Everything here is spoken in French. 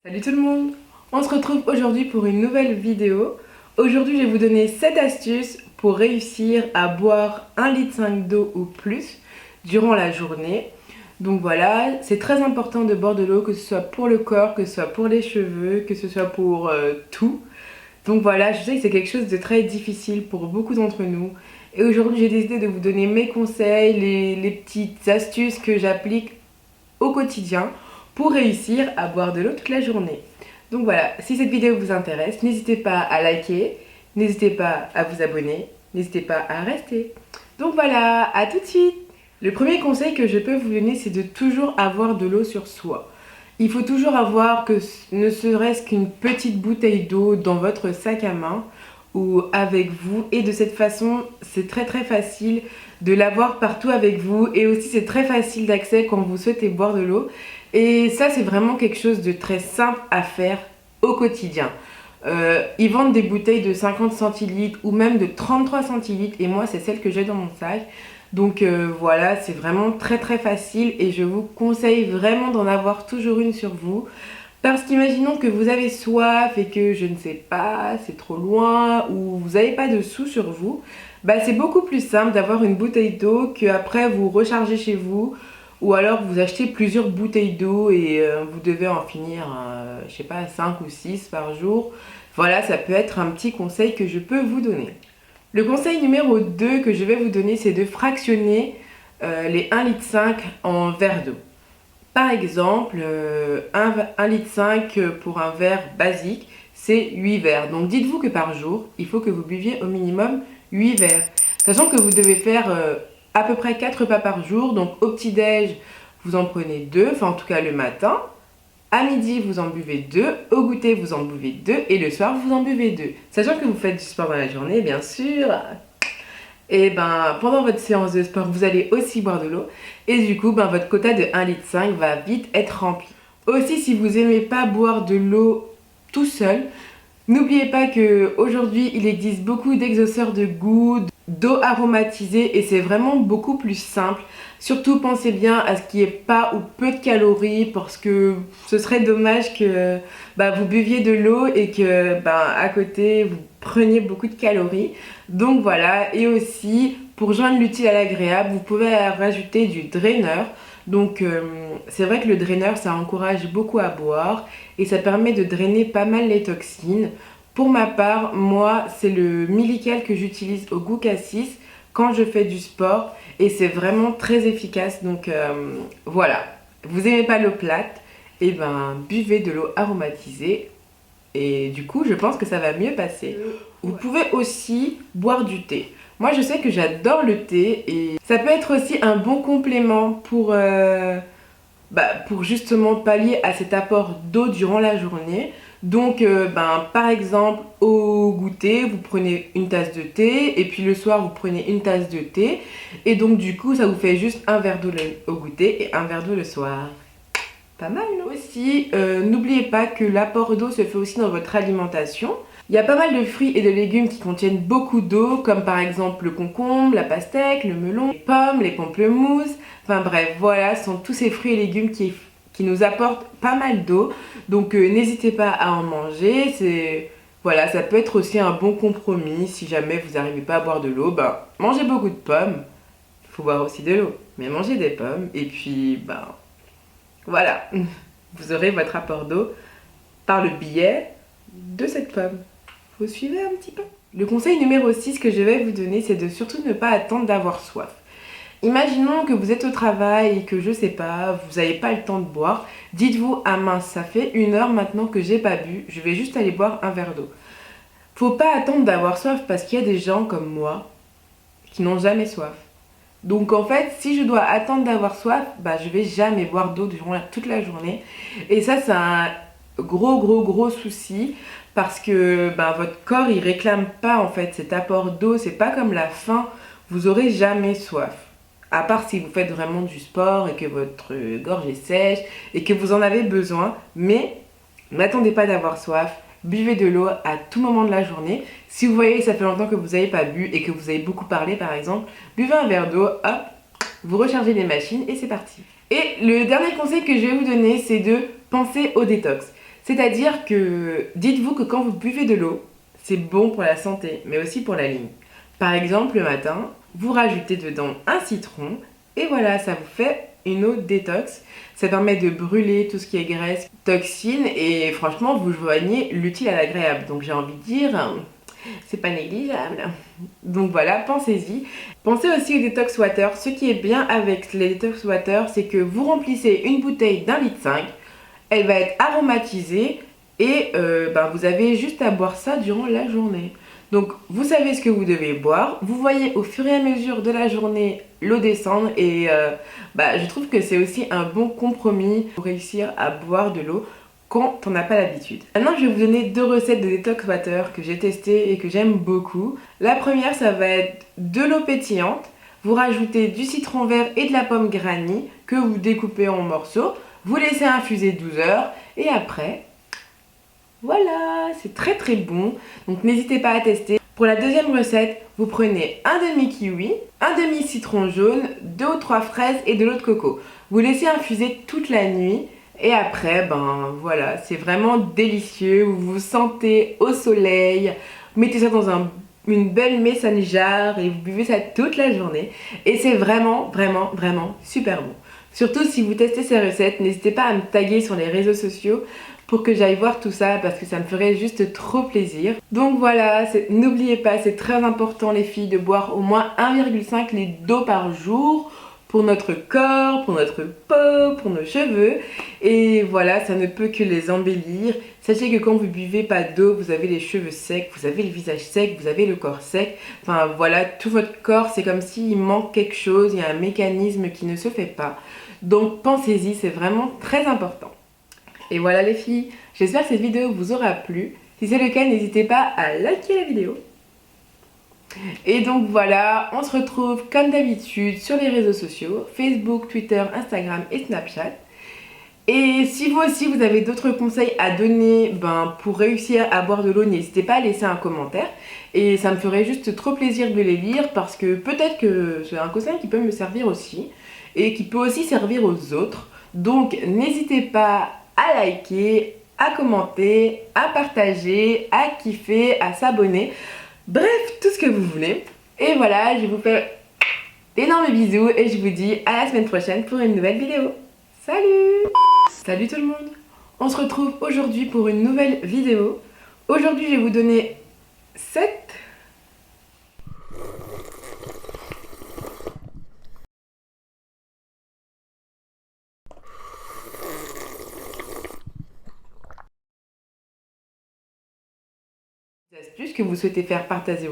Salut tout le monde! On se retrouve aujourd'hui pour une nouvelle vidéo. Aujourd'hui je vais vous donner 7 astuces pour réussir à boire 1,5 litre d'eau ou plus durant la journée. Donc voilà, c'est très important de boire de l'eau, que ce soit pour le corps, que ce soit pour les cheveux, que ce soit pour tout. Donc voilà, je sais que c'est quelque chose de très difficile pour beaucoup d'entre nous. Et aujourd'hui j'ai décidé de vous donner mes conseils, les petites astuces que j'applique au quotidien pour réussir à boire de l'eau toute la journée. Donc voilà, si cette vidéo vous intéresse, n'hésitez pas à liker, n'hésitez pas à vous abonner, n'hésitez pas à rester. Donc voilà, à tout de suite. Le premier conseil que je peux vous donner, c'est de toujours avoir de l'eau sur soi. Il faut toujours avoir ne serait-ce qu'une petite bouteille d'eau dans votre sac à main ou avec vous, et de cette façon c'est très facile de l'avoir partout avec vous, et aussi c'est très facile d'accès quand vous souhaitez boire de l'eau, et ça c'est vraiment quelque chose de très simple à faire au quotidien. Ils vendent des bouteilles de 50 centilitres ou même de 33 centilitres, et moi c'est celle que j'ai dans mon sac. Donc voilà, c'est vraiment très facile, et je vous conseille vraiment d'en avoir toujours une sur vous. Parce qu'imaginons que vous avez soif et que je ne sais pas, c'est trop loin, ou vous n'avez pas de sous sur vous, bah c'est beaucoup plus simple d'avoir une bouteille d'eau qu'après vous rechargez chez vous, ou alors vous achetez plusieurs bouteilles d'eau et vous devez en finir, je sais pas, 5 ou 6 par jour. Voilà, ça peut être un petit conseil que je peux vous donner. Le conseil numéro 2 que je vais vous donner, c'est de fractionner les 1,5 litre en verres d'eau. Par exemple, 1,5 litre pour un verre basique, c'est 8 verres. Donc dites-vous que par jour, il faut que vous buviez au minimum 8 verres. Sachant que vous devez faire à peu près 4 repas par jour. Donc au petit-déj, vous en prenez 2, enfin en tout cas le matin. À midi, vous en buvez 2. Au goûter, vous en buvez 2. Et le soir, vous en buvez 2. Sachant que vous faites du sport dans la journée, bien sûr. Et ben pendant votre séance de sport, vous allez aussi boire de l'eau, et du coup votre quota de 1,5 litre va vite être rempli. Aussi, si vous n'aimez pas boire de l'eau tout seul, n'oubliez pas qu'aujourd'hui il existe beaucoup d'exhausteurs de goût, d'eau aromatisée, et c'est vraiment beaucoup plus simple. Surtout pensez bien à ce qu'il n'y ait pas ou peu de calories, parce que ce serait dommage que vous buviez de l'eau et que à côté vous preniez beaucoup de calories. Donc voilà, et aussi pour joindre l'utile à l'agréable, vous pouvez rajouter du draineur. Donc c'est vrai que le draineur, ça encourage beaucoup à boire et ça permet de drainer pas mal les toxines. Pour ma part, moi c'est le Millikel que j'utilise au goût cassis quand je fais du sport, et c'est vraiment très efficace. Donc voilà, vous aimez pas l'eau plate, et buvez de l'eau aromatisée, et du coup je pense que ça va mieux passer. Vous pouvez aussi boire du thé. Moi je sais que j'adore le thé, et ça peut être aussi un bon complément pour justement pallier à cet apport d'eau durant la journée. Donc par exemple au goûter vous prenez une tasse de thé, et puis le soir vous prenez une tasse de thé, et donc du coup ça vous fait juste un verre d'eau au goûter et un verre d'eau le soir. Pas mal, non? Aussi, n'oubliez pas que l'apport d'eau se fait aussi dans votre alimentation. Il y a pas mal de fruits et de légumes qui contiennent beaucoup d'eau, comme par exemple le concombre, la pastèque, le melon, les pommes, les pamplemousses. Enfin bref, voilà, ce sont tous ces fruits et légumes qui nous apportent pas mal d'eau. Donc n'hésitez pas à en manger. Voilà, ça peut être aussi un bon compromis. Si jamais vous n'arrivez pas à boire de l'eau, mangez beaucoup de pommes. Il faut boire aussi de l'eau, mais mangez des pommes, et puis voilà, vous aurez votre apport d'eau par le biais de cette pomme. Vous suivez un petit peu? Le conseil numéro 6 que je vais vous donner, c'est de surtout ne pas attendre d'avoir soif. Imaginons que vous êtes au travail et que je sais pas, vous n'avez pas le temps de boire. Dites-vous, ah mince, ça fait 1 heure maintenant que j'ai pas bu, je vais juste aller boire un verre d'eau. Faut pas attendre d'avoir soif, parce qu'il y a des gens comme moi qui n'ont jamais soif. Donc en fait, si je dois attendre d'avoir soif, je vais jamais boire d'eau durant toute la journée. Et ça, c'est un gros souci, parce que votre corps il réclame pas en fait cet apport d'eau. C'est pas comme la faim, vous aurez jamais soif. À part si vous faites vraiment du sport et que votre gorge est sèche et que vous en avez besoin. Mais n'attendez pas d'avoir soif. Buvez de l'eau à tout moment de la journée. Si vous voyez que ça fait longtemps que vous n'avez pas bu et que vous avez beaucoup parlé par exemple, buvez un verre d'eau, hop, vous rechargez les machines et c'est parti. Et le dernier conseil que je vais vous donner, c'est de penser au détox. C'est-à-dire que dites-vous que quand vous buvez de l'eau, c'est bon pour la santé, mais aussi pour la ligne. Par exemple, le matin, vous rajoutez dedans un citron et voilà, ça vous fait une eau détox. Ça permet de brûler tout ce qui est graisse, toxines et franchement, vous joignez l'utile à l'agréable. Donc j'ai envie de dire, c'est pas négligeable. Donc voilà, pensez-y. Pensez aussi au detox water. Ce qui est bien avec les detox water, c'est que vous remplissez une bouteille d'1,5 litre. Elle va être aromatisée et vous avez juste à boire ça durant la journée. Donc vous savez ce que vous devez boire, vous voyez au fur et à mesure de la journée l'eau descendre et je trouve que c'est aussi un bon compromis pour réussir à boire de l'eau quand on n'a pas l'habitude. Maintenant je vais vous donner 2 recettes de detox water que j'ai testées et que j'aime beaucoup. La première ça va être de l'eau pétillante, vous rajoutez du citron vert et de la pomme granny que vous découpez en morceaux, vous laissez infuser 12 heures et après voilà, c'est très très bon, donc n'hésitez pas à tester. Pour la deuxième recette, vous prenez un demi-kiwi, un demi-citron jaune, 2 ou 3 fraises et de l'eau de coco. Vous laissez infuser toute la nuit et après, voilà, c'est vraiment délicieux. Vous vous sentez au soleil, vous mettez ça dans une belle mason jar et vous buvez ça toute la journée. Et c'est vraiment, vraiment, vraiment super bon. Surtout si vous testez ces recettes, n'hésitez pas à me taguer sur les réseaux sociaux pour que j'aille voir tout ça parce que ça me ferait juste trop plaisir. Donc voilà, n'oubliez pas, c'est très important les filles de boire au moins 1,5 litre d'eau par jour pour notre corps, pour notre peau, pour nos cheveux. Et voilà, ça ne peut que les embellir. Sachez que quand vous buvez pas d'eau, vous avez les cheveux secs, vous avez le visage sec, vous avez le corps sec. Enfin voilà, tout votre corps, c'est comme s'il manque quelque chose, il y a un mécanisme qui ne se fait pas. Donc pensez-y, c'est vraiment très important. Et voilà les filles, j'espère que cette vidéo vous aura plu. Si c'est le cas, n'hésitez pas à liker la vidéo. Et donc voilà, on se retrouve comme d'habitude sur les réseaux sociaux, Facebook, Twitter, Instagram et Snapchat. Et si vous aussi vous avez d'autres conseils à donner pour réussir à boire de l'eau, n'hésitez pas à laisser un commentaire. Et ça me ferait juste trop plaisir de les lire parce que peut-être que c'est un conseil qui peut me servir aussi et qui peut aussi servir aux autres. Donc n'hésitez pas à liker, à commenter, à partager, à kiffer, à s'abonner. Bref, tout ce que vous voulez. Et voilà, je vous fais d'énormes bisous et je vous dis à la semaine prochaine pour une nouvelle vidéo. Salut! Salut tout le monde! On se retrouve aujourd'hui pour une nouvelle vidéo. Aujourd'hui, je vais vous donner 7 astuces que vous souhaitez faire partager